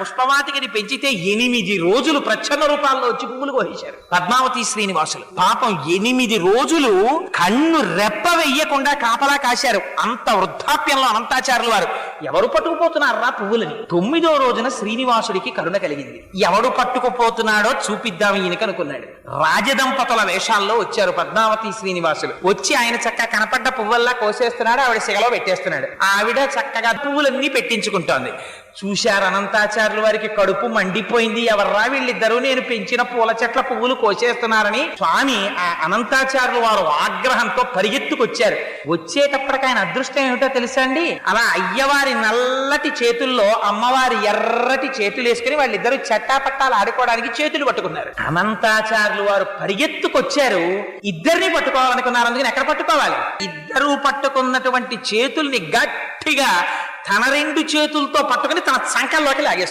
పుష్పవాటికని పెంచితే 8 రోజులు ప్రచ్ఛన్న రూపాల్లో వచ్చి పువ్వులు కోసేశారు పద్మావతి శ్రీనివాసులు. పాపం 8 రోజులు కన్ను రెప్ప వెయ్యకుండా కాపలా కాశారు. అంత వృద్ధాప్యంలో అనంతాచార్యులు వారు ఎవరు పట్టుకుపోతున్నారా పువ్వులని. 9వ రోజున శ్రీనివాసుడికి కరుణ కలిగింది. ఎవడు పట్టుకుపోతున్నాడో చూపిద్దాం ఈయనకి అనుకున్నాడు. రాజదంపతుల వేషాల్లో వచ్చారు పద్మావతి శ్రీనివాసులు. వచ్చి ఆయన చక్కగా కనపడ్డ పువ్వుల్లా కోసేస్తున్నాడు, ఆవిడ సిగలో పెట్టేస్తున్నాడు. ఆవిడ చక్కగా పువ్వులన్నీ పెట్టించుకుంటోంది. చూశారు అనంతాచార్యుల వారికి కడుపు మండిపోయింది. ఎవర్రా వీళ్ళిద్దరూ నేను పెంచిన పూల చెట్ల పువ్వులు కోసేస్తున్నారని. స్వామి ఆ అనంతాచార్యులు వారు ఆగ్రహంతో పరిగెత్తుకొచ్చారు. వచ్చేటప్పటికి ఆయన అదృష్టం ఏమిటో తెలుసా అండి, అలా అయ్యవారి నల్లటి చేతుల్లో అమ్మవారి ఎర్రటి చేతులు వేసుకుని వాళ్ళిద్దరూ చట్టాపట్టాలు ఆడుకోవడానికి చేతులు పట్టుకున్నారు. అనంతాచార్యులు వారు పరిగెత్తుకొచ్చారు. ఇద్దరిని పట్టుకోవాలనుకున్నారు. అందుకని ఎక్కడ పట్టుకోవాలి? ఇద్దరూ పట్టుకున్నటువంటి చేతుల్ని గట్టిగా తన 2 చేతులతో పట్టుకుని తన సంకల్లోకి లాగేస్తారు.